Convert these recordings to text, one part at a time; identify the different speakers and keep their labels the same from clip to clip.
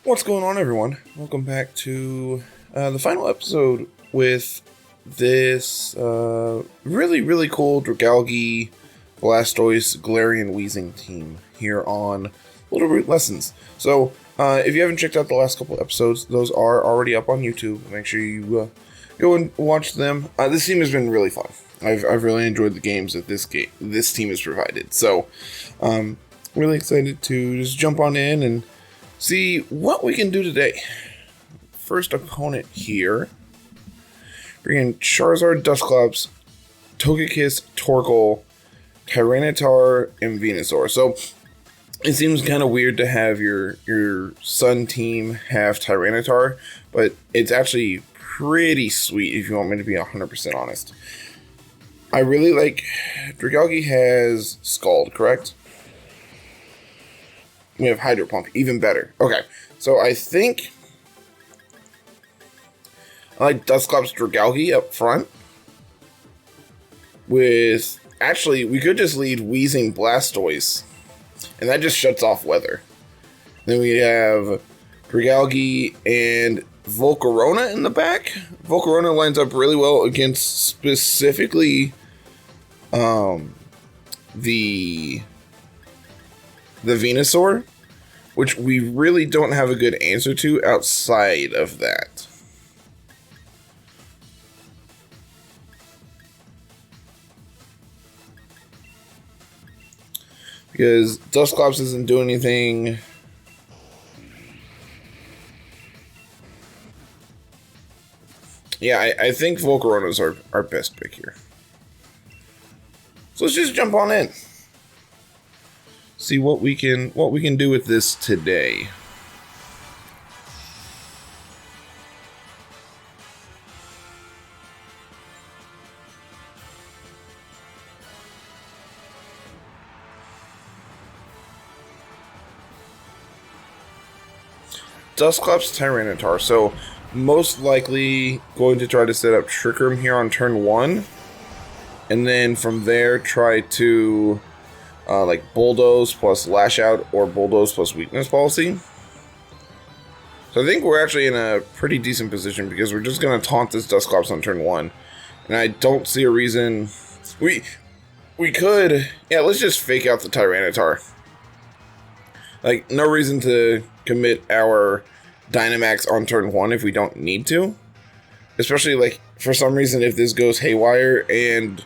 Speaker 1: What's going on, everyone? Welcome back to the final episode with this really cool Dragalge, Blastoise, Galarian Weezing team here on Littleroot Lessons. So, if you haven't checked out the last couple episodes, those are already up on YouTube. Make sure you go and watch them. This team has been really fun. I've really enjoyed the games that this team has provided. So, really excited to just jump on in and see what we can do today. First opponent here. Bringing Charizard, Dusclops, Togekiss, Torkoal, Tyranitar, and Venusaur. So it seems kind of weird to have your Sun team have Tyranitar, but it's actually pretty sweet if you want me to be 100% honest. I really like... Dragalge has Scald, correct? We have Hydro Pump, even better. Okay, so I think I like Dusclops Dragalge up front. With, actually, we could just lead Weezing Blastoise, and that just shuts off Weather. Then we have Dragalge and Volcarona in the back. Volcarona lines up really well against specifically the Venusaur, which we really don't have a good answer to outside of that. Because Dusclops isn't doing anything. Yeah, I think Volcarona's our best pick here. So let's just jump on in. See what we can do with this today. Dusclops Tyranitar, so most likely going to try to set up Trick Room here on turn 1, and then from there try to like Bulldoze plus Lash Out or Bulldoze plus Weakness Policy. So I think we're actually in a pretty decent position because we're just going to taunt this Dusclops on turn 1. And I don't see a reason... We could... Yeah, let's just fake out the Tyranitar. Like, no reason to commit our Dynamax on turn 1 if we don't need to. Especially, like, for some reason, if this goes haywire and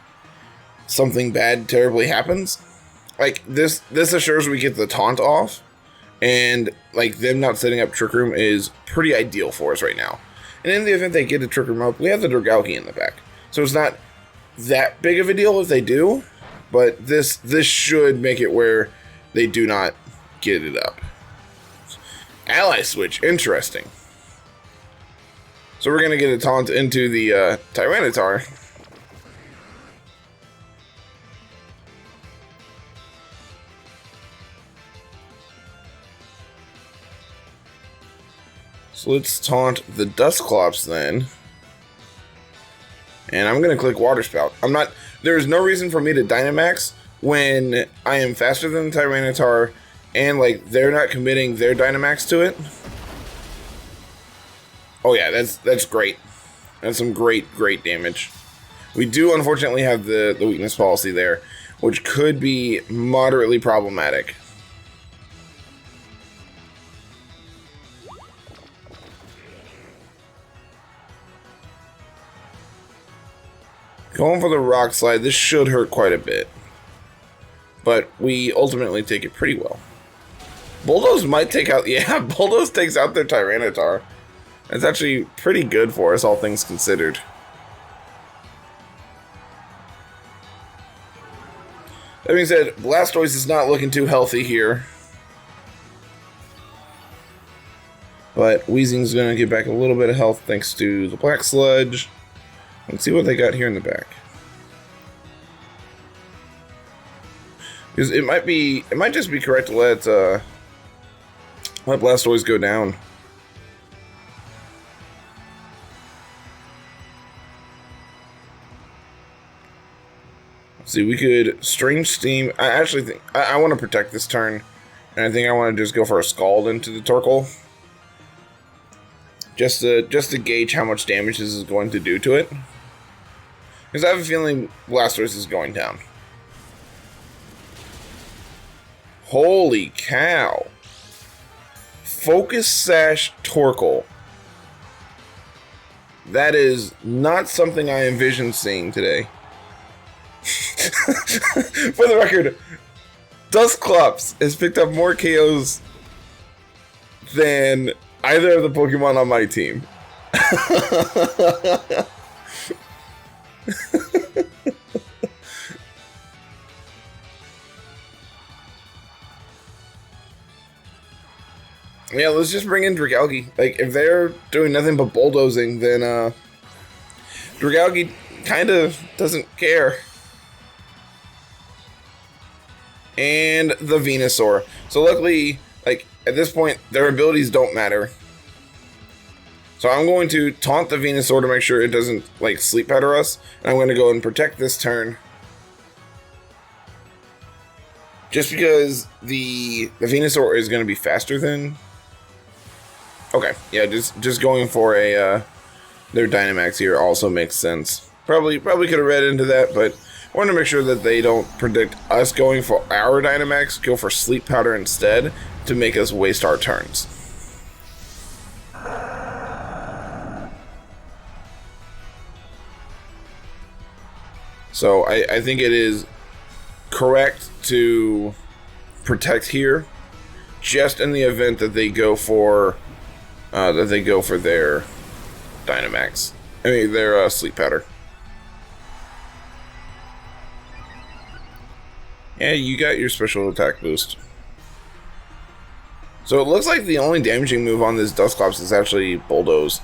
Speaker 1: something bad terribly happens... Like, this assures we get the taunt off, and, like, them not setting up Trick Room is pretty ideal for us right now. And in the event they get a Trick Room up, we have the Dragalge in the back. So it's not that big of a deal if they do, but this should make it where they do not get it up. Ally Switch, interesting. So we're going to get a taunt into the Tyranitar. So let's taunt the Dusclops then. And I'm going to click Water Spout. There's no reason for me to Dynamax when I am faster than the Tyranitar and like they're not committing their Dynamax to it. Oh yeah, that's great. That's some great damage. We do unfortunately have the weakness policy there, which could be moderately problematic. Going for the Rock Slide, this should hurt quite a bit. But we ultimately take it pretty well. Bulldoze might take out... Yeah, Bulldoze takes out their Tyranitar. That's actually pretty good for us, all things considered. That being said, Blastoise is not looking too healthy here. But Weezing's going to get back a little bit of health thanks to the Black Sludge. Let's see what they got here in the back. Because it might just be correct to let Blastoise go down. Let's see, we could Strange Steam. I actually think I want to protect this turn, and I think I want to just go for a Scald into the Torkoal. just to gauge how much damage this is going to do to it. Because I have a feeling Blastoise is going down. Holy cow. Focus Sash Torkoal. That is not something I envisioned seeing today. For the record, Dusclops has picked up more KOs than either of the Pokemon on my team. Yeah, let's just bring in Dragalge. Like, if they're doing nothing but bulldozing, then Dragalge kind of doesn't care. And the Venusaur. So luckily, like, at this point, their abilities don't matter. So I'm going to taunt the Venusaur to make sure it doesn't, like, sleep powder us. And I'm going to go and protect this turn. Just because the Venusaur is going to be faster than... Okay, yeah, just going for a their Dynamax here also makes sense. Probably could have read into that, but I want to make sure that they don't predict us going for our Dynamax, go for Sleep Powder instead to make us waste our turns. So I think it is correct to protect here, just in the event that they go for their Dynamax. I mean, their Sleep Powder. Yeah, you got your special attack boost. So it looks like the only damaging move on this Dusclops is actually Bulldoze.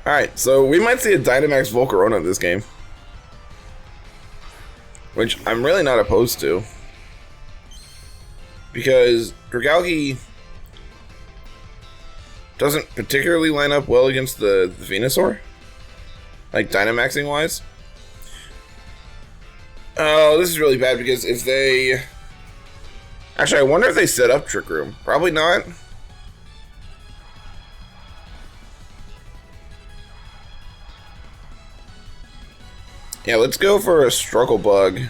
Speaker 1: Alright, so we might see a Dynamax Volcarona this game. Which I'm really not opposed to. Because Dragalge doesn't particularly line up well against the Venusaur. Like, Dynamaxing wise. Oh, this is really bad because if they... Actually, I wonder if they set up Trick Room. Probably not. Yeah, let's go for a Struggle Bug.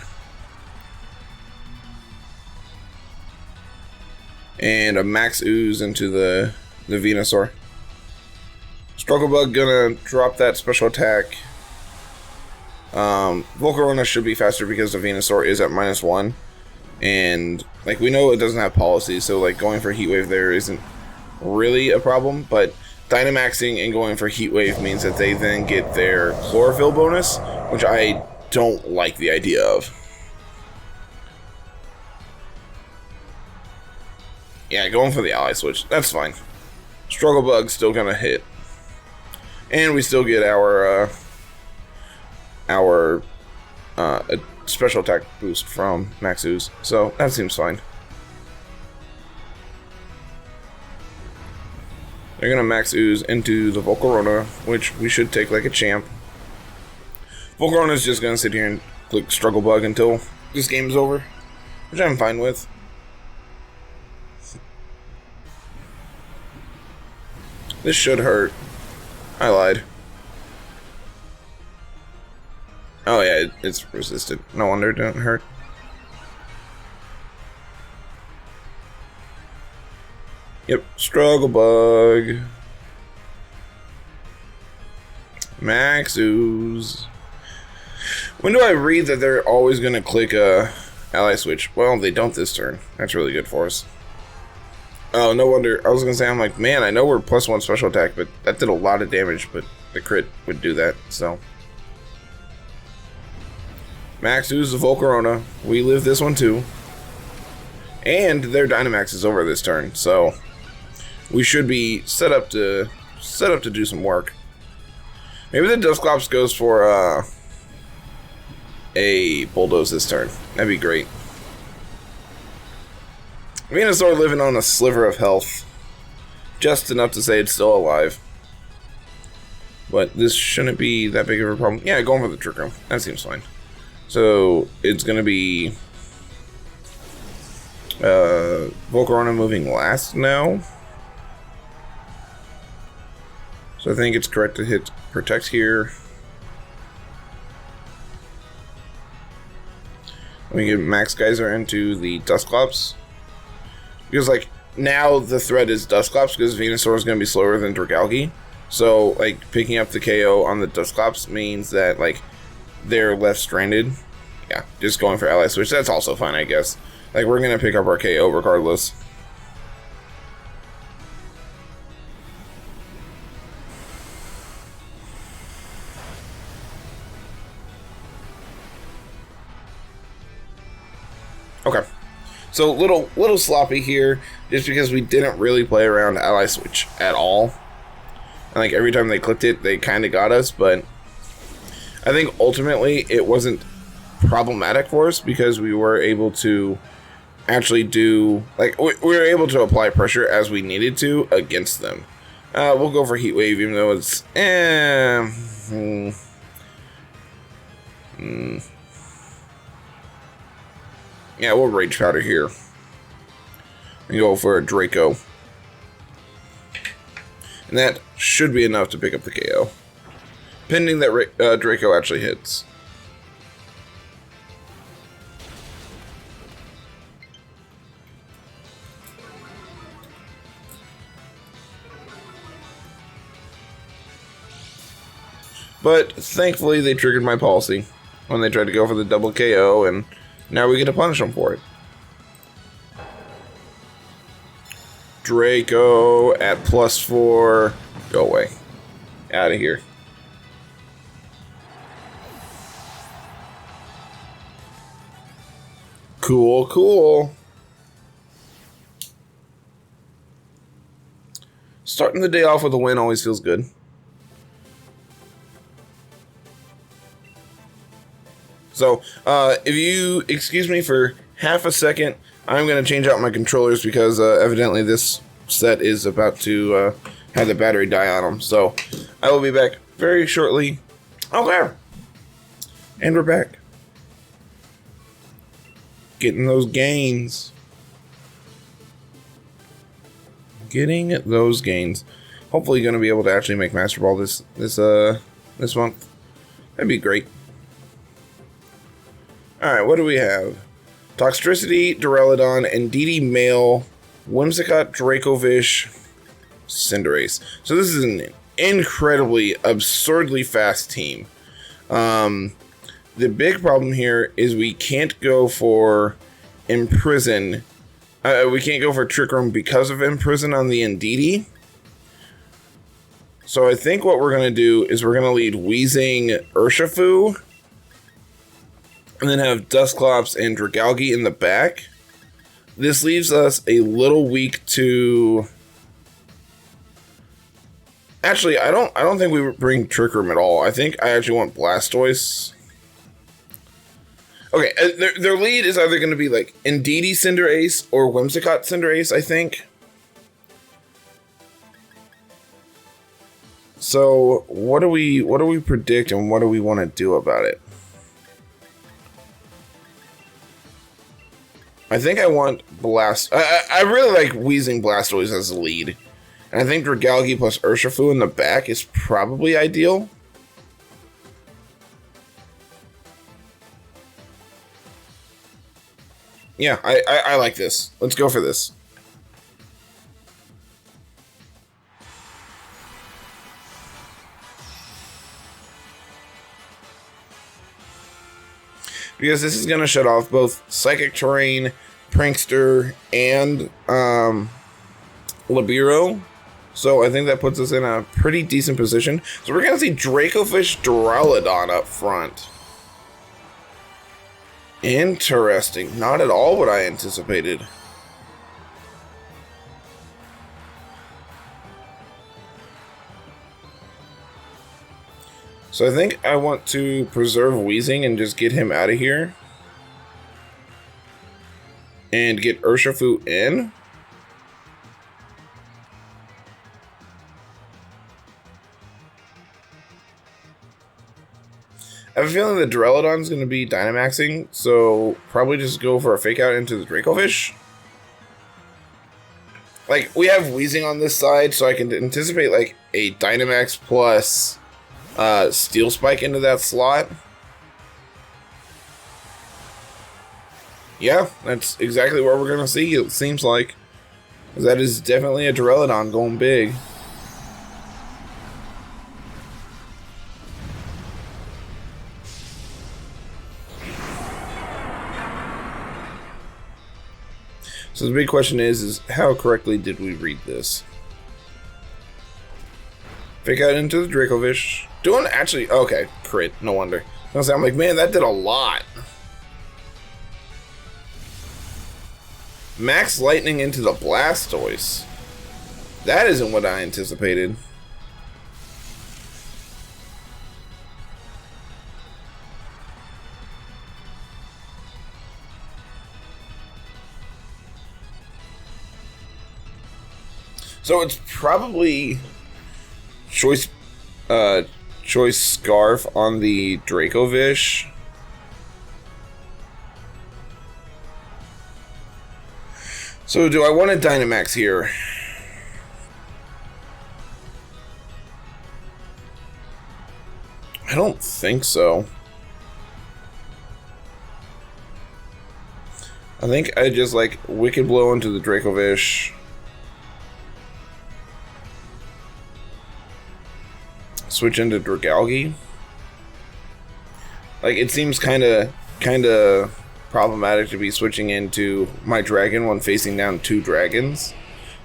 Speaker 1: And a Max Ooze into the Venusaur. Struggle Bug gonna drop that special attack. Volcarona should be faster because the Venusaur is at -1. And, like, we know it doesn't have policy, so, like, going for Heat Wave there isn't really a problem, but Dynamaxing and going for Heat Wave means that they then get their Chlorophyll bonus, which I don't like the idea of. Yeah, going for the Ally Switch, that's fine. Struggle Bug's still gonna hit. And we still get our special attack boost from Max Ooze, so that seems fine. They're gonna Max Ooze into the Volcarona, which we should take like a champ. Volcarona's just gonna sit here and click Struggle Bug until this game is over, which I'm fine with. This should hurt. I lied. Oh yeah, it's resisted. No wonder it didn't hurt. Yep, Struggle Bug. Max Ooze. When do I read that they're always going to click a Ally Switch? Well, they don't this turn. That's really good for us. Oh, no wonder. I was going to say, I'm like, man, I know we're +1 special attack, but that did a lot of damage, but the crit would do that, so. Max Ooze the Volcarona. We live this one too. And their Dynamax is over this turn, so we should be set up to do some work. Maybe the Dusclops goes for a Bulldoze this turn. That'd be great. Venusaur living on a sliver of health. just enough to say it's still alive. But this shouldn't be that big of a problem. Yeah, going for the Trick Room. That seems fine. So it's going to be Volcarona moving last now. So I think it's correct to hit Protect here. Let me get Max Geyser into the Dusclops. Because, like, now the threat is Dusclops because Venusaur is going to be slower than Dragalge. So, like, picking up the KO on the Dusclops means that, like, they're left stranded. Yeah, just going for Ally Switch. That's also fine, I guess. Like, we're going to pick up our KO regardless. Okay, so little sloppy here, just because we didn't really play around Ally Switch at all. And like every time they clicked it, they kind of got us, but I think ultimately it wasn't problematic for us because we were able to actually do, like, we were able to apply pressure as we needed to against them. We'll go for Heat Wave, even though it's yeah, we'll Rage Powder here. And go for a Draco. And that should be enough to pick up the KO. Pending that Draco actually hits. But thankfully they triggered my policy when they tried to go for the double KO, and now we get to punish them for it. Draco at +4. Go away. Out of here. Cool, cool. Starting the day off with a win always feels good. So, if you excuse me for half a second, I'm going to change out my controllers because evidently this set is about to have the battery die on them. So, I will be back very shortly. Oh, there. And we're back. Getting those gains. Getting those gains. Hopefully going to be able to actually make Master Ball this month. That'd be great. Alright, what do we have? Toxtricity, Duraludon, Indeedee Male, Whimsicott, Dracovish, Cinderace. So this is an incredibly, absurdly fast team. The big problem here is we can't go for Imprison. We can't go for Trick Room because of Imprison on the Indeedee. So I think what we're going to do is we're going to lead Weezing Urshifu, and then have Dusclops and Dragalge in the back. This leaves us a little weak to... Actually, I don't think we bring Trick Room at all. I think I actually want Blastoise. Okay, their lead is either going to be like Indeedee Cinderace or Whimsicott Cinderace, I think. So, what do we predict and what do we want to do about it? I think I want Blast. I really like Weezing Blastoise as the lead. And I think Dragalge plus Urshifu in the back is probably ideal. Yeah, I like this. Let's go for this. Because this is going to shut off both Psychic Terrain, Prankster, and Libero. So I think that puts us in a pretty decent position. So we're going to see Dracovish Duraludon up front. Interesting. Not at all what I anticipated. So I think I want to preserve Weezing and just get him out of here. And get Urshifu in. I have a feeling the Duraludon's going to be Dynamaxing, so probably just go for a Fake Out into the Dracovish. Like, we have Wheezing on this side, so I can anticipate, like, a Dynamax plus Steel Spike into that slot. Yeah, that's exactly what we're going to see, it seems like. That is definitely a Duraludon going big. So the big question is how correctly did we read this? Fake Out into the Dracovish. Doing actually, okay, crit, no wonder. I'm like, man, that did a lot. Max Lightning into the Blastoise. That isn't what I anticipated. So it's probably Choice Scarf on the Dracovish. So do I want a Dynamax here? I don't think so. I think I just like Wicked Blow into the Dracovish. Switch into Dragalge. Like, it seems kind of problematic to be switching into my dragon when facing down two dragons,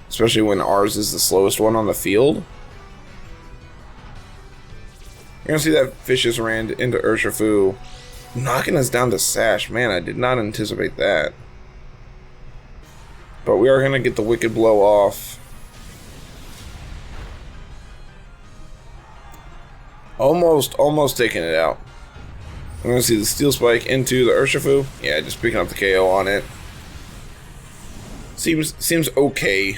Speaker 1: especially when ours is the slowest one on the field. You're gonna see that Vicious Rand into Urshifu, knocking us down to Sash. Man, I did not anticipate that. But we are gonna get the Wicked Blow off. Almost taking it out. I'm going to see the Steel Spike into the Urshifu. Yeah, just picking up the KO on it. Seems okay.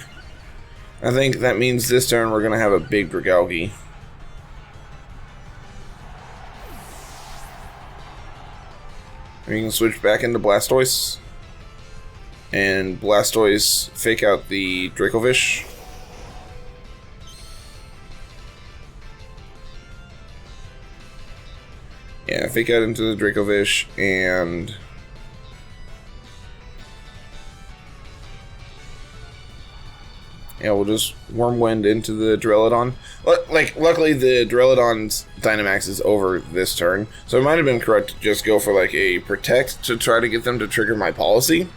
Speaker 1: I think that means this turn we're going to have a big Dragalge. We can switch back into Blastoise. And Blastoise Fake Out the Dracovish. Yeah, Fake Out into the Dracovish, and yeah, we'll just Wormwind into the Duraludon. Like, luckily the Duraludon's Dynamax is over this turn, so it might have been correct to just go for like a Protect to try to get them to trigger my policy.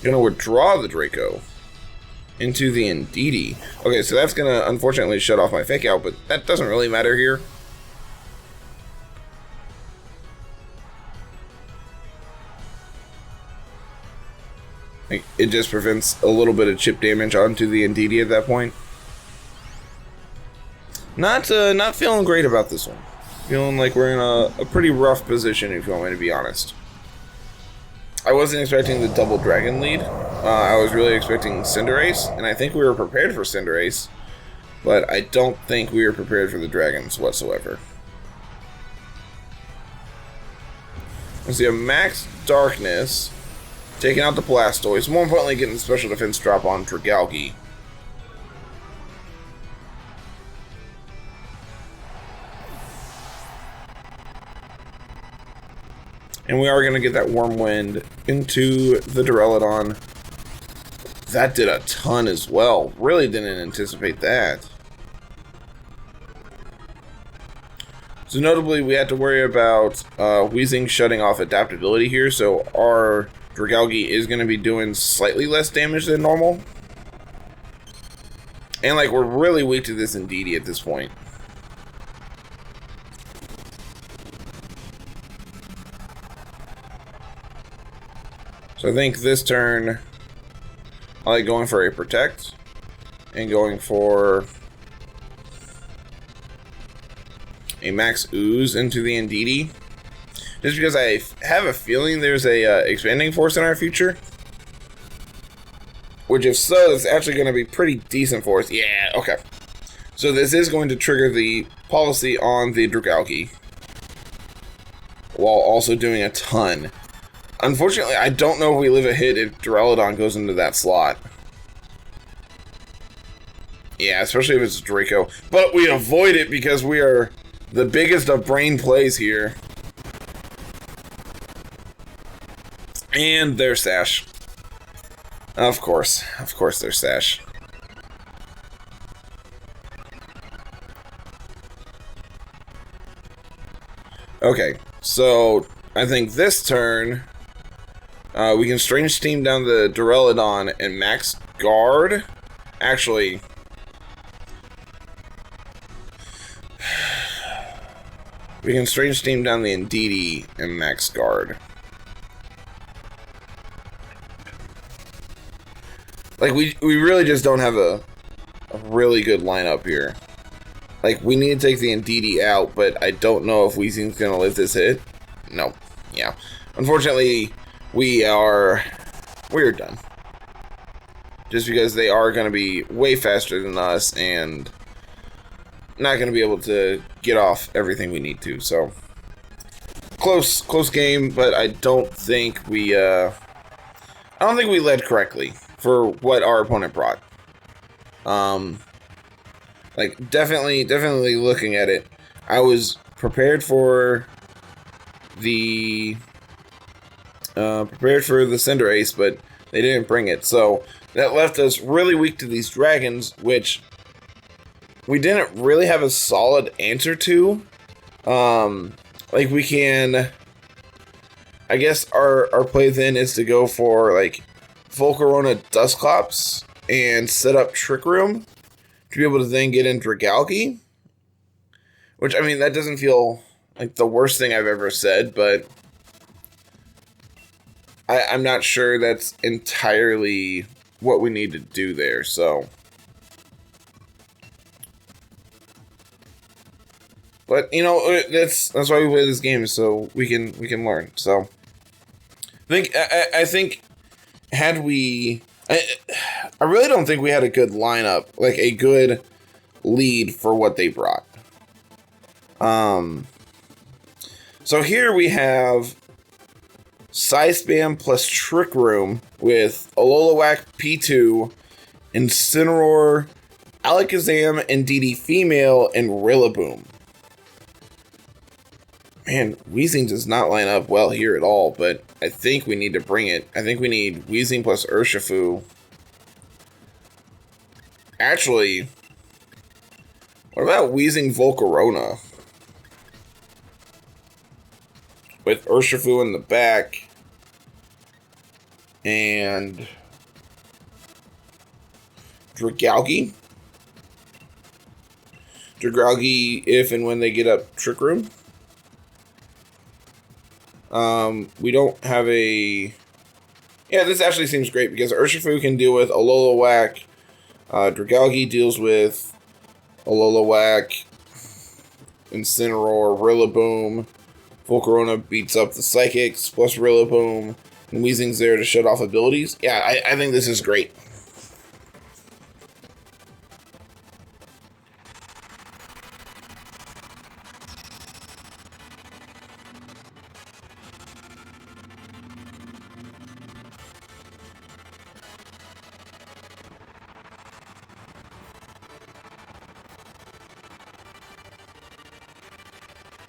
Speaker 1: Gonna withdraw the Draco into the Indeedee. Okay, so that's gonna unfortunately shut off my Fake Out, but that doesn't really matter here. It just prevents a little bit of chip damage onto the Indeedee at that point. Not feeling great about this one. Feeling like we're in a pretty rough position, if you want me to be honest. I wasn't expecting the double dragon lead. I was really expecting Cinderace, and I think we were prepared for Cinderace, but I don't think we were prepared for the dragons whatsoever. I see a Max Darkness, taking out the Blastoise, more importantly getting the special defense drop on Dragalge. And we are going to get that Wormwind into the Duraludon. That did a ton as well. Really didn't anticipate that. So notably, we had to worry about Wheezing shutting off adaptability here, so our Dragalge is going to be doing slightly less damage than normal. And like, we're really weak to this Indeedee at this point. So I think this turn, I like going for a Protect and going for a Max Ooze into the Indeedee. Just because I have a feeling there's a Expanding Force in our future. Which if so, it's actually going to be pretty decent for us. Yeah, okay. So this is going to trigger the policy on the Dragalge, while also doing a ton. Unfortunately, I don't know if we live a hit if Duraludon goes into that slot. Yeah, especially if it's Draco. But we avoid it because we are the biggest of brain plays here. And there's Sash. Of course there's Sash. Okay, so I think this turn we can Strange Team down the Duraludon and max guard. Actually, we can Strange Team down the Indeedee and max guard. Like, we really just don't have a really good lineup here. Like, we need to take the Indeedee out, but I don't know if Weezing's going to live this hit. No. Yeah. Unfortunately, we're done. Just because they are going to be way faster than us and not going to be able to get off everything we need to. So, close game, but I don't think we led correctly for what our opponent brought. Like, definitely looking at it, I was prepared for the Cinderace, but they didn't bring it. So that left us really weak to these dragons, which we didn't really have a solid answer to. Like, we can, I guess our play then is to go for like Volcarona Dusclops and set up Trick Room to be able to then get in Dragalge. Which, I mean, that doesn't feel like the worst thing I've ever said, but I'm not sure that's entirely what we need to do there, so. But, you know, that's why we play this game, so we can learn. So I think had we, I really don't think we had a good lineup, like a good lead for what they brought. So here we have Size Spam plus Trick Room with Alolan P2, Incineroar, Alakazam, Indeedee Female, and Rillaboom. Man, Weezing does not line up well here at all, but I think we need to bring it. I think we need Weezing plus Urshifu. Actually, what about Weezing Volcarona? With Urshifu in the back. And Dragalge. Dragalge if and when they get up Trick Room. We don't have a... Yeah, this actually seems great because Urshifu can deal with Alola. Dragalge deals with Alola, Incineroar, Rillaboom. Volcarona beats up the Psychics plus Rillaboom. And Weezing's there to shut off abilities. Yeah, I think this is great.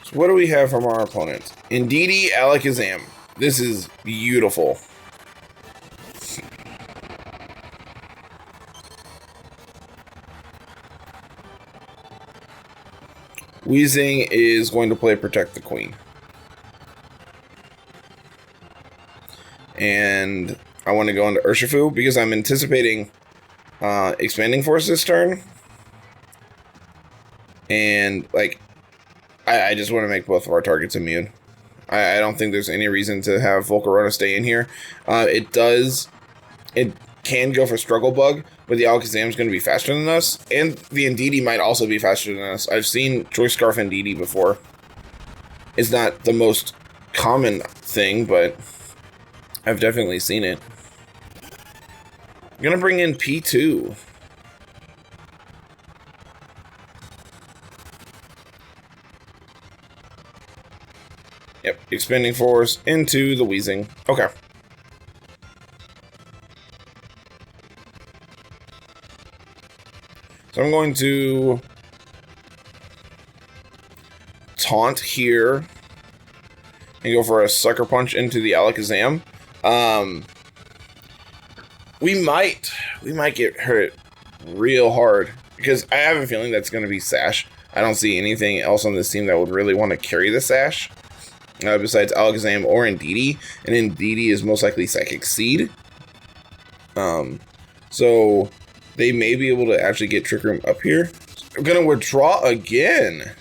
Speaker 1: So what do we have from our opponent? Indeedee Alakazam. This is beautiful. Weezing is going to play Protect the Queen. And I want to go into Urshifu because I'm anticipating Expanding Force this turn. And, like, I just want to make both of our targets immune. I don't think there's any reason to have Volcarona stay in here. It can go for Struggle Bug, but the Alakazam is going to be faster than us, and the Indeedee might also be faster than us. I've seen Choice Scarf Indeedee before. It's not the most common thing, but I've definitely seen it. I'm going to bring in P2. expending force into the wheezing. Okay. So I'm going to taunt here and go for a sucker punch into the Alakazam. We might get hurt real hard because I have a feeling that's going to be Sash. I don't see anything else on this team that would really want to carry the Sash besides Alakazam or Indeedee, and Indeedee is most likely Psychic Seed. So they may be able to actually get Trick Room up here. I'm going to withdraw again.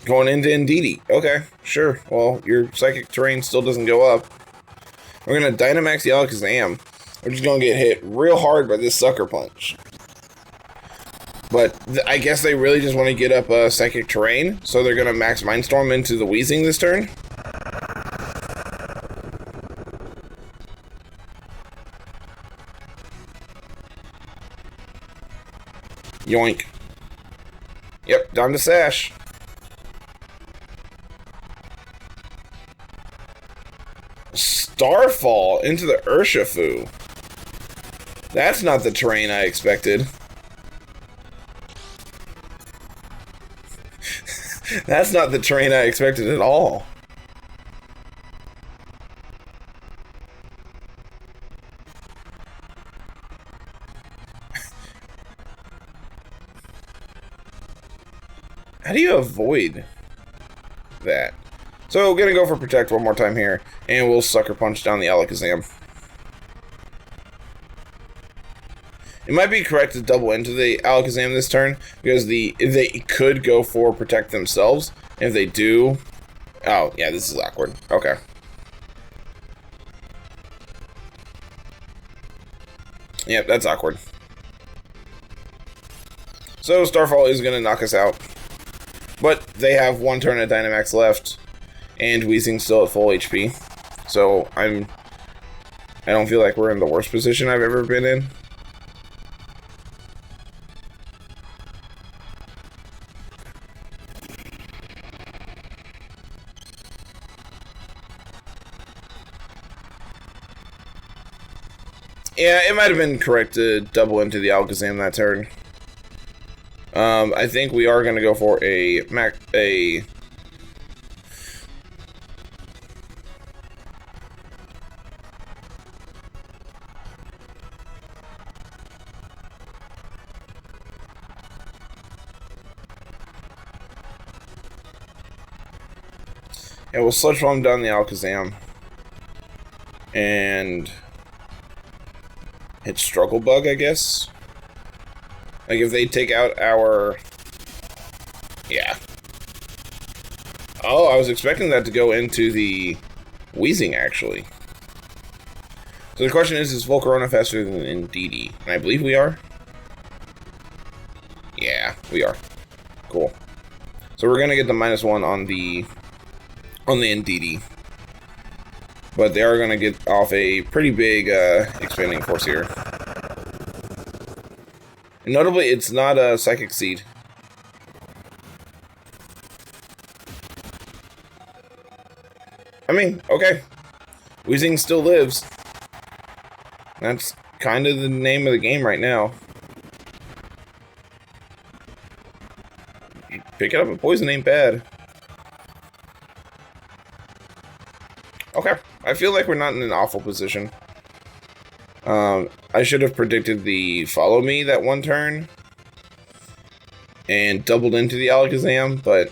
Speaker 1: Going into Indeedee. Okay, sure. Well, your Psychic Terrain still doesn't go up. We're going to Dynamax the Alakazam. We're just going to get hit real hard by this Sucker Punch. But I guess they really just want to get up Psychic Terrain, so they're going to Max Mindstorm into the Weezing this turn. Yoink. Yep, down to Sash. Starfall into the Urshifu. That's not the terrain I expected. That's not the terrain I expected at all. How do you avoid that? So we're gonna go for Protect one more time here, and we'll Sucker Punch down the Alakazam. It might be correct to double into the Alakazam this turn, because they could go for Protect themselves. And if they do... Oh, yeah, this is awkward. Okay. Yep, that's awkward. So Starfall is going to knock us out. But they have one turn of Dynamax left, and Weezing's still at full HP. So I don't feel like we're in the worst position I've ever been in. Yeah, it might have been correct to double into the Alakazam that turn. I think we are going to go for a yeah, we'll Sludge Bomb down the Alakazam and hit Struggle Bug, I guess. Like, if they take out our... Yeah. Oh, I was expecting that to go into the Weezing, actually. So the question is Volcarona faster than Indeedee? And I believe we are. Yeah, we are. Cool. So we're gonna get the -1 on the Indeedee. But they are gonna get off a pretty big expanding force here. And notably, it's not a Psychic Seed. I mean, okay. Weezing still lives. That's kind of the name of the game right now. Pick it up and poison ain't bad. Okay. I feel like we're not in an awful position. I should have predicted the Follow Me that one turn and doubled into the Alakazam, but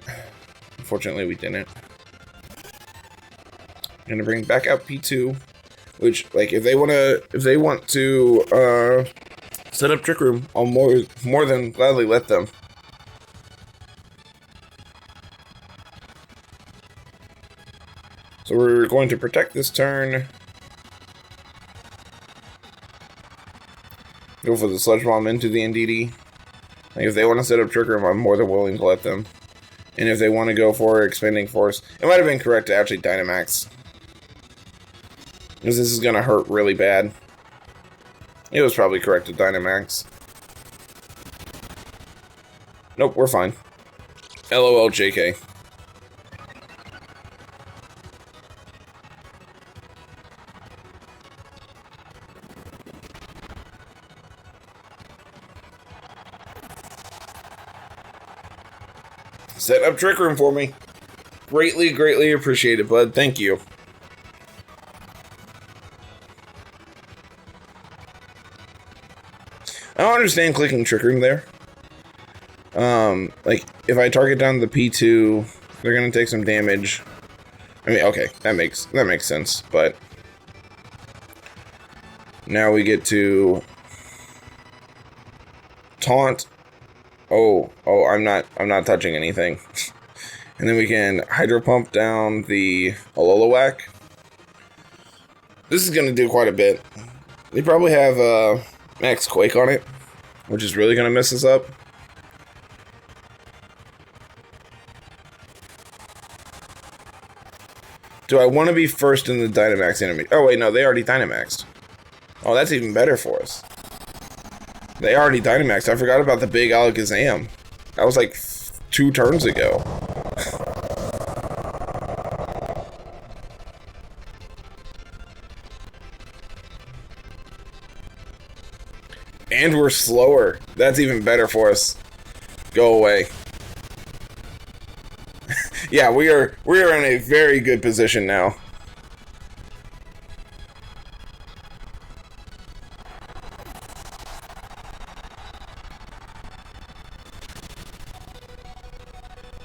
Speaker 1: unfortunately we didn't. I'm gonna bring back out P2, which, like, if they want to set up Trick Room, I'll more than gladly let them. So we're going to protect this turn. Go for the Sludge Bomb into the Indeedee. Like, if they want to set up Trick Room, I'm more than willing to let them. And if they want to go for Expanding Force, it might have been correct to actually Dynamax. Because this is going to hurt really bad. It was probably correct to Dynamax. Nope, we're fine. LOL JK. Set up Trick Room for me. Greatly, greatly appreciated, bud. Thank you. I don't understand clicking Trick Room there. Like, if I target down the P2, they're gonna take some damage. I mean, okay, that makes sense, but now we get to taunt. Oh, I'm not touching anything. And then we can Hydro Pump down the Ololowak. This is gonna do quite a bit. They probably have Max Quake on it, which is really gonna mess us up. Do I want to be first in the Dynamax enemy? Oh wait, no, they already Dynamaxed. Oh, that's even better for us. They already Dynamaxed. I forgot about the big Alakazam. That was like 2 turns ago. And we're slower. That's even better for us. Go away. Yeah, we are in a very good position now.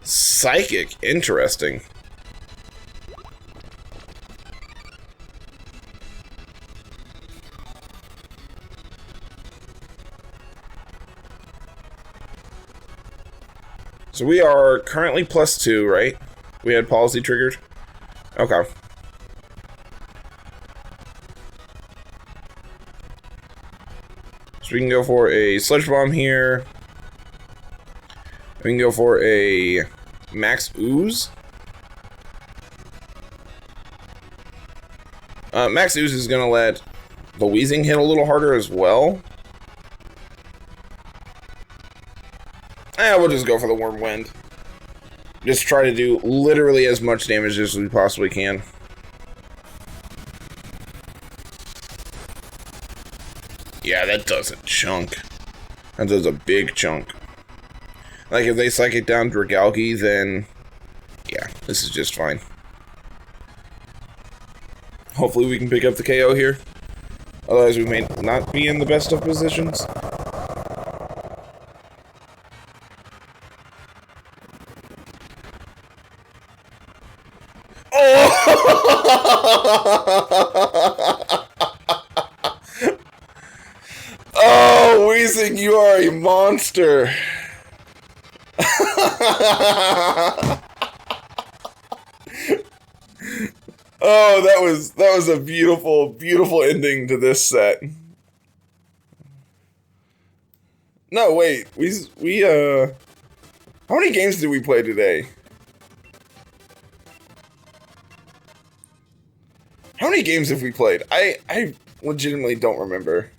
Speaker 1: Psychic, interesting. So we are currently +2, right? We had policy triggered? Okay. So we can go for a Sludge Bomb here. We can go for a Max Ooze. Max Ooze is going to let the Weezing hit a little harder as well. We'll just go for the Wormwind. Just try to do literally as much damage as we possibly can. Yeah, that does a chunk. That does a big chunk. Like, if they Psychic down Dragalge, then yeah, this is just fine. Hopefully we can pick up the KO here. Otherwise we may not be in the best of positions. Oh, Weezing, you are a monster. Oh, that was a beautiful, beautiful ending to this set. No, wait, we how many games did we play today? How many games have we played? I legitimately don't remember.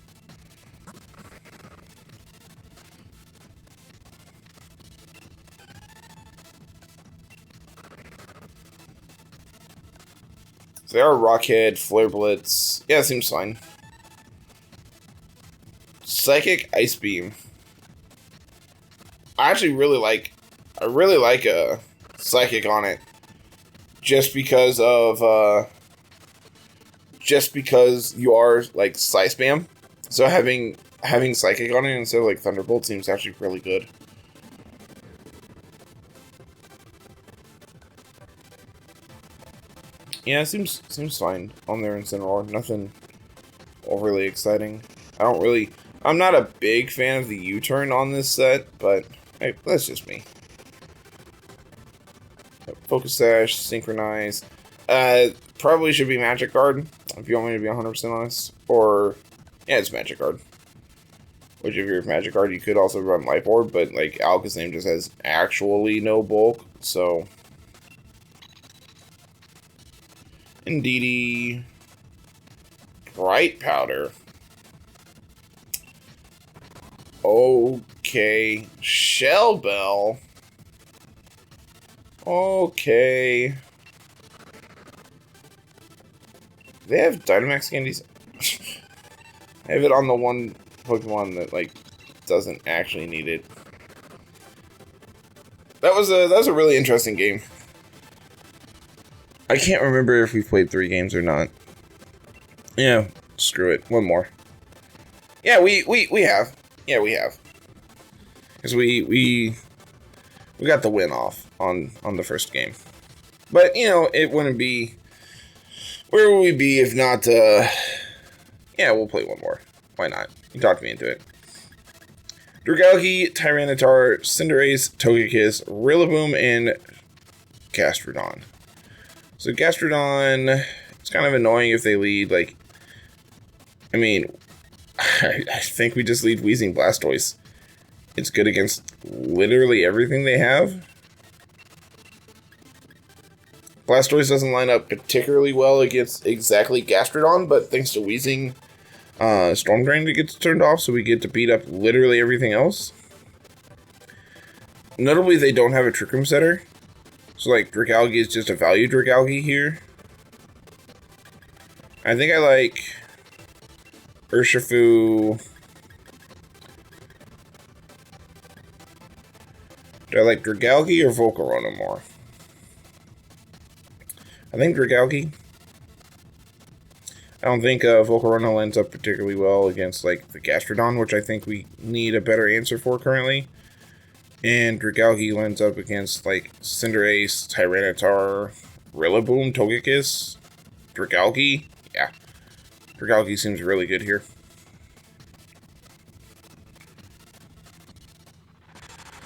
Speaker 1: So they are Rockhead, Flare Blitz. Yeah, it seems fine. Psychic Ice Beam. I actually really like a Psychic on it. Just because you are like Psy Spam. So having Psychic on it instead of like Thunderbolt seems actually really good. Yeah, it seems fine on there in Incineroar. Nothing overly exciting. I'm not a big fan of the U-turn on this set, but hey, that's just me. Focus Sash, Synchronize. Probably should be Magic Guard, if you want me to be 100% honest. Or, yeah, it's Magic Guard. Which, if you're Magic Guard, you could also run Light Orb, but, like, Alakazam just has actually no bulk, so... Indeedee. Bright Powder. Okay. Shell Bell. Okay. They have Dynamax candies. I have it on the one Pokemon that, like, doesn't actually need it. That was a really interesting game. I can't remember if we played 3 games or not. Yeah, screw it. One more. Yeah, we have. Yeah, we have. Because we got the win off on the first game. But, you know, it wouldn't be... Where would we be if not... Yeah, we'll play one more. Why not? You talked me into it. Dragalge, Tyranitar, Cinderace, Togekiss, Rillaboom, and Gastrodon. So Gastrodon, it's kind of annoying if they lead, like... I mean, I think we just lead Weezing Blastoise. It's good against literally everything they have. Blastoise doesn't line up particularly well against exactly Gastrodon, but thanks to Weezing Storm Drain, it gets turned off, so we get to beat up literally everything else. Notably, they don't have a Trick Room setter. So, like, Dragalge is just a value Dragalge here. I think I like Urshifu. Do I like Dragalge or Volcarona more? I think Dragalge. I don't think Volcarona lines up particularly well against, like, the Gastrodon, which I think we need a better answer for currently. And Dragalge lines up against, like, Cinderace, Tyranitar, Rillaboom, Togekiss, Dragalge. Yeah. Dragalge seems really good here.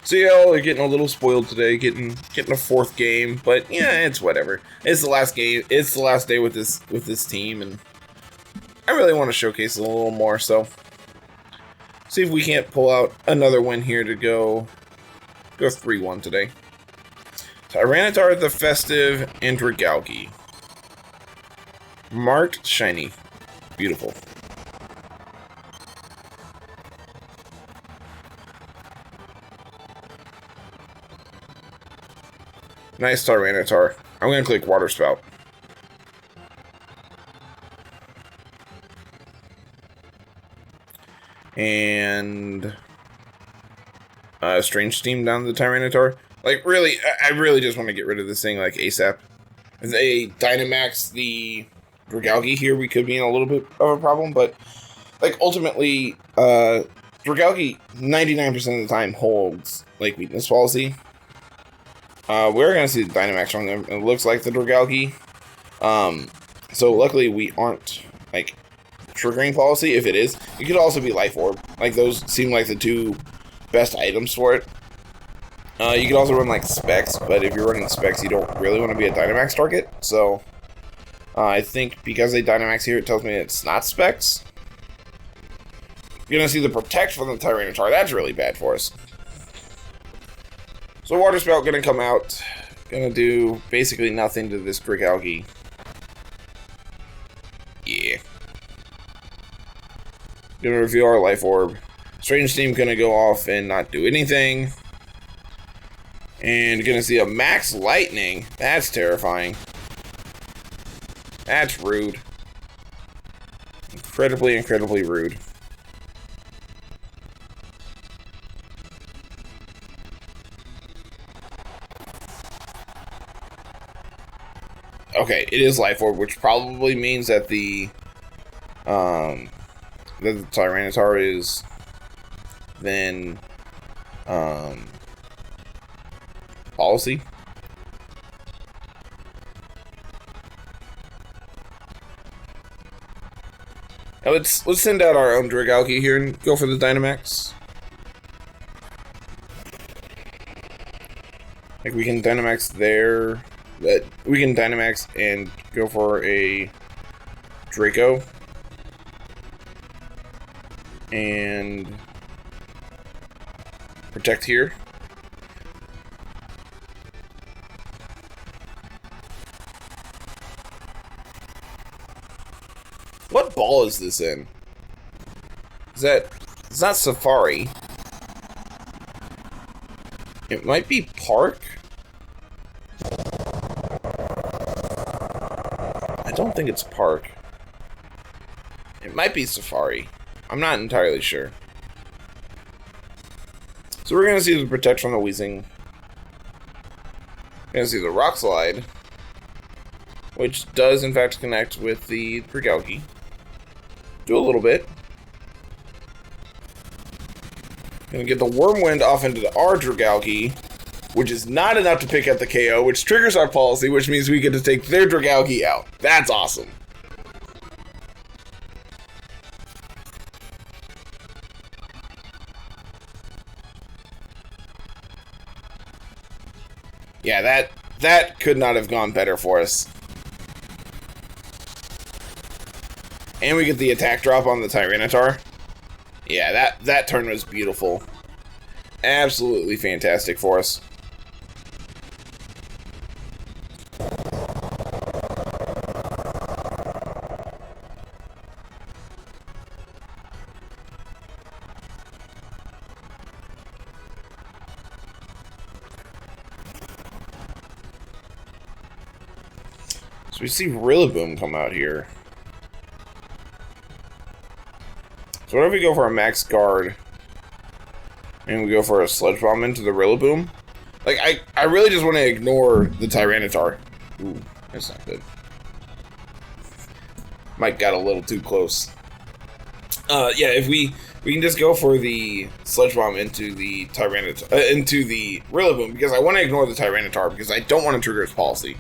Speaker 1: So yeah, we're getting a little spoiled today, getting a 4th game, but yeah, it's whatever. It's the last game. It's the last day with this team, and I really want to showcase it a little more. So see if we can't pull out another win here to go 3-1 today. Tyranitar, the Festive, and Dragalge. Marked shiny, beautiful. Nice Tyranitar. I'm going to click Water Spout. And Strange Steam down the Tyranitar. Like, really, I really just want to get rid of this thing, like, ASAP. If they Dynamax the Dragalge here, we could be in a little bit of a problem, but, like, ultimately, Dragalge 99% of the time holds, like, Weakness Policy. We're going to see the Dynamax on them. It looks like the Dragalge. So luckily we aren't, like, triggering policy. If it is, it could also be Life Orb. Like, those seem like the 2 best items for it. You could also run, like, Specs, but if you're running Specs, you don't really want to be a Dynamax target. So, I think because they Dynamax here, it tells me it's not Specs. You're going to see the Protect from the Tyranitar. That's really bad for us. So Water Spout gonna come out, gonna do basically nothing to this Dragalge. Yeah. Gonna reveal our Life Orb. Strange Steam gonna go off and not do anything. And gonna see a Max Lightning. That's terrifying. That's rude. Incredibly, incredibly rude. Okay, it is Life Orb, which probably means that the Tyranitar is then policy. Now let's send out our own Dragalge here and go for the Dynamax. Like, we can Dynamax there. We can Dynamax and go for a Draco. And Protect here. What ball is this in? It's not Safari. It might be Park. I don't think it's Park. It might be Safari. I'm not entirely sure. So we're going to see the Protect from the Weezing Gonna see the Rock Slide, which does in fact connect with the Dragalge. Do a little bit. Gonna get the Whirlwind off into our Dragalge, which is not enough to pick up the KO, which triggers our policy, which means we get to take their Dragalge out. That's awesome. Yeah, that could not have gone better for us. And we get the attack drop on the Tyranitar. Yeah, that turn was beautiful. Absolutely fantastic for us. So we see Rillaboom come out here. So what if we go for a max guard and we go for a Sludge Bomb into the Rillaboom? Like, I really just want to ignore the Tyranitar. Ooh, that's not good. Mike got a little too close. Yeah, if we can just go for the Sludge Bomb into the Tyranitar, into the Rillaboom, because I want to ignore the Tyranitar, because I don't want to trigger its policy.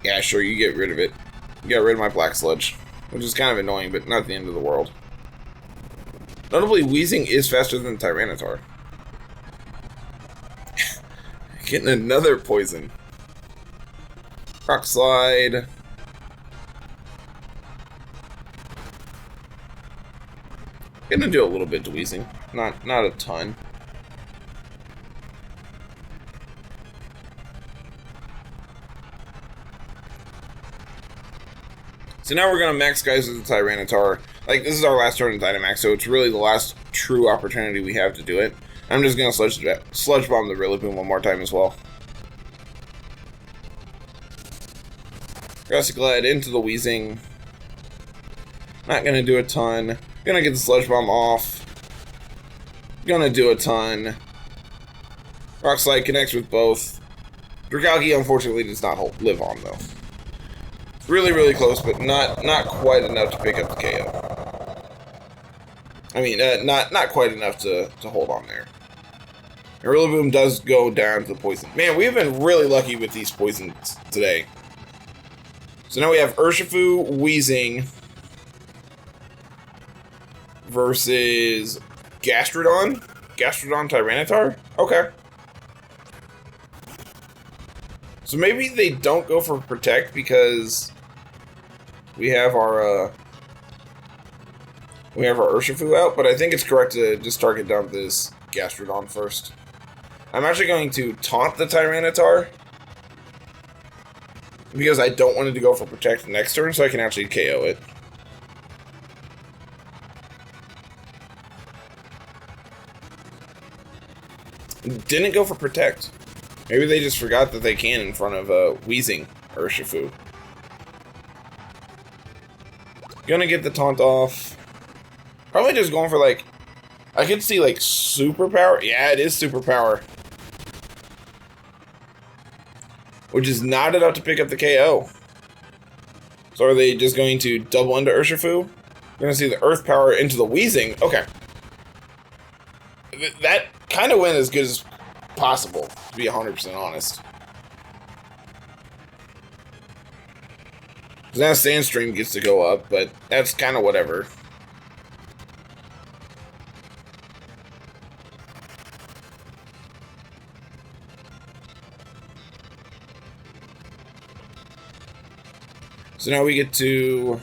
Speaker 1: Yeah, sure, you get rid of it. You got rid of my Black Sludge, which is kind of annoying, but not the end of the world. Notably, Weezing is faster than Tyranitar. Getting another poison. Rock Slide. Gonna do a little bit to Weezing. Not a ton. So now we're gonna max guys with the Tyranitar. Like, this is our last turn in Dynamax, so it's really the last true opportunity we have to do it. I'm just gonna Sludge Bomb the Rillaboom one more time as well. Grassy Glide into the Weezing. Not gonna do a ton. Gonna get the Sludge Bomb off. Gonna do a ton. Rock Slide connects with both. Dragalge unfortunately does not live on though. Really, really close, but not quite enough to pick up the KO. I mean, not quite enough to hold on there. And Rillaboom does go down to the poison. Man, we have been really lucky with these poisons today. So now we have Urshifu, Weezing versus Gastrodon. Gastrodon Tyranitar? Okay. So maybe they don't go for Protect because we have our Urshifu out, but I think it's correct to just target down this Gastrodon first. I'm actually going to taunt the Tyranitar because I don't want it to go for Protect next turn, so I can actually KO it. Didn't go for Protect. Maybe they just forgot that they can in front of Weezing Urshifu. Gonna get the taunt off. Probably just going for like, I could see like superpower. Yeah, it is superpower. Which is not enough to pick up the KO. So are they just going to double into Urshifu? We're gonna see the Earth Power into the Weezing. Okay. That kind of went as good as possible, to be 100% honest. Now Sandstream gets to go up, but that's kind of whatever. So now we get to...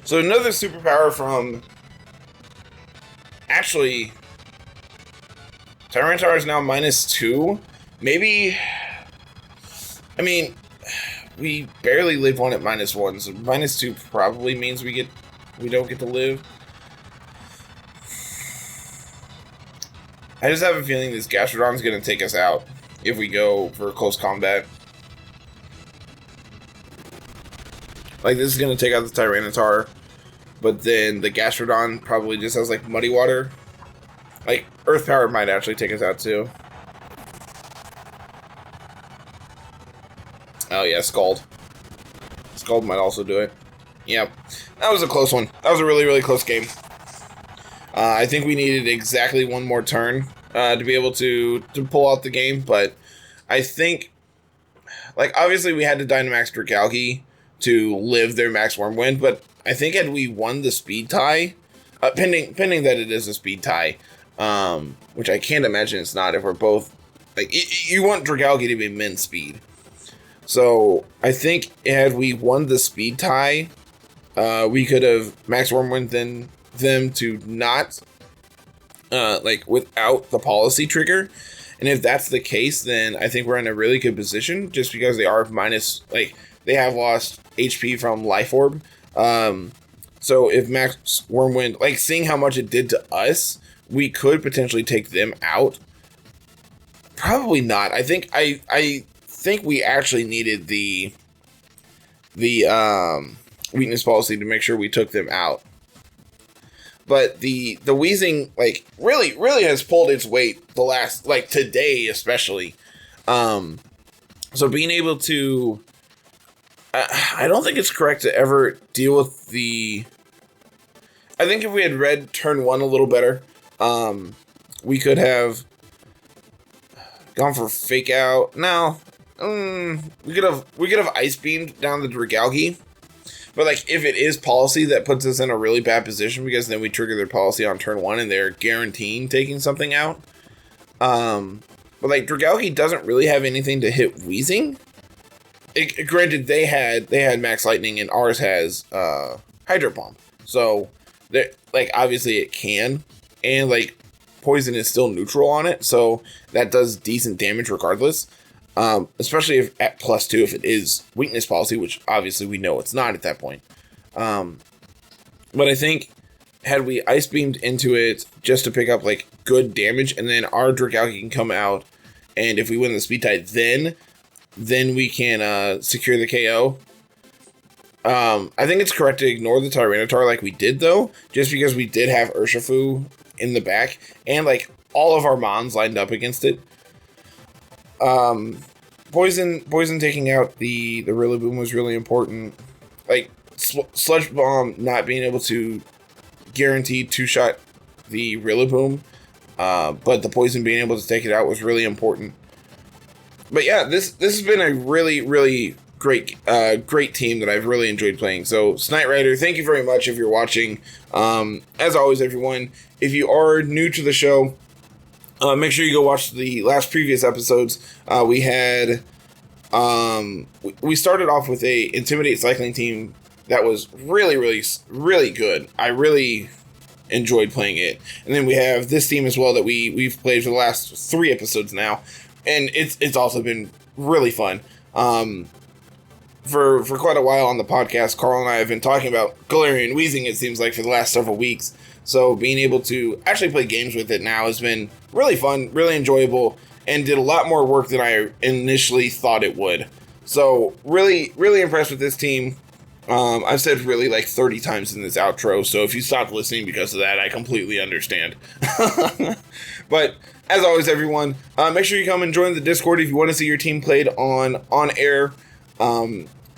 Speaker 1: So another superpower from... Actually... Tyranitar is now -2. Maybe... I mean, we barely live on at -1, so -2 probably means we don't get to live. I just have a feeling this Gastrodon's gonna take us out if we go for close combat. Like, this is gonna take out the Tyranitar, but then the Gastrodon probably just has like Muddy Water. Like, Earth Power might actually take us out, too. Oh, yeah, Scald. Scald might also do it. Yep. That was a close one. That was a really, really close game. I think we needed exactly one more turn to be able to pull out the game, but I think, like, obviously we had to Dynamax Dragalge to live their Max Wormwind, but I think had we won the speed tie, pending that it is a speed tie, which I can't imagine it's not if we're both, like, you want Dragalge to be min speed. So I think had we won the speed tie, we could have Max Wormwind them to not, like, without the policy trigger. And if that's the case, then I think we're in a really good position, just because they are minus, like, they have lost HP from Life Orb. So if Max Wormwind, like, seeing how much it did to us, we could potentially take them out. Probably not. I think we actually needed the weakness policy to make sure we took them out. But the Weezing, like, really has pulled its weight the last, like, today especially. So being able to, I don't think it's correct to ever deal with the, I think if we had read turn 1 a little better, we could have gone for Fake Out. No, we could have Ice Beamed down the Dragalge. But, like, if it is policy, that puts us in a really bad position, because then we trigger their policy on turn 1 and they're guaranteeing taking something out. But, like, Dragalge doesn't really have anything to hit Weezing. Granted, they had Max Lightning and ours has Hydro Pump. So, like, obviously it can. And, like, Poison is still neutral on it, so that does decent damage regardless. Especially if at +2, if it is weakness policy, which obviously we know it's not at that point. But I think had we Ice Beamed into it just to pick up, like, good damage, and then our Dragalge can come out, and if we win the speed tie, then we can secure the KO. I think it's correct to ignore the Tyranitar like we did, though, just because we did have Urshifu in the back, and, like, all of our Mons lined up against it. Poison taking out the Rillaboom was really important. Like, Sludge Bomb not being able to guarantee 2-shot the Rillaboom, but the Poison being able to take it out was really important. But yeah, this has been a really, really great team that I've really enjoyed playing. So, ksniterider, thank you very much if you're watching. As always, everyone, if you are new to the show, make sure you go watch the previous episodes. We had, we started off with a Intimidate cycling team that was really, really, really good. I really enjoyed playing it. And then we have this team as well that we've played for the last 3 episodes now, and it's also been really fun. For quite a while on the podcast, Carl and I have been talking about Galarian Weezing, it seems like, for the last several weeks. So being able to actually play games with it now has been really fun, really enjoyable, and did a lot more work than I initially thought it would. So really, really impressed with this team. I've said really like 30 times in this outro, so if you stopped listening because of that, I completely understand. But as always, everyone, make sure you come and join the Discord if you want to see your team played on air.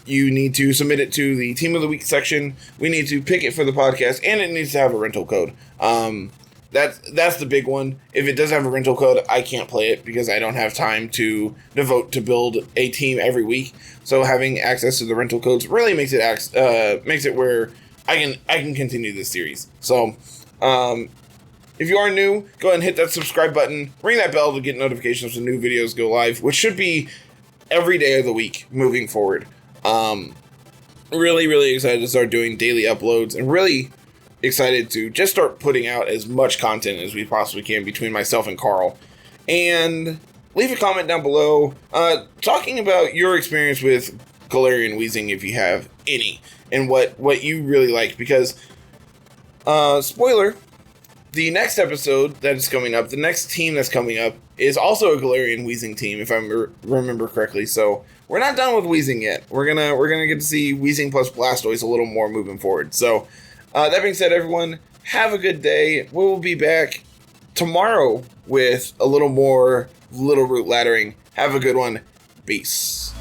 Speaker 1: You need to submit it to the Team of the Week section. We need to pick it for the podcast, and it needs to have a rental code. That's the big one. If it doesn't have a rental code, I can't play it because I don't have time to devote to build a team every week. So having access to the rental codes really makes it where I can continue this series. So if you are new, go ahead and hit that subscribe button, ring that bell to get notifications when new videos go live, which should be every day of the week moving forward. Really, really excited to start doing daily uploads, and really excited to just start putting out as much content as we possibly can between myself and Carl. And leave a comment down below talking about your experience with Galarian Weezing, if you have any, and what you really like, because spoiler, the next episode that is coming up, the next team that's coming up, is also a Galarian Weezing team, if I remember correctly. So we're not done with Weezing yet. We're gonna get to see Weezing plus Blastoise a little more moving forward. So that being said, everyone, have a good day. We will be back tomorrow with a little more Littleroot laddering. Have a good one. Peace.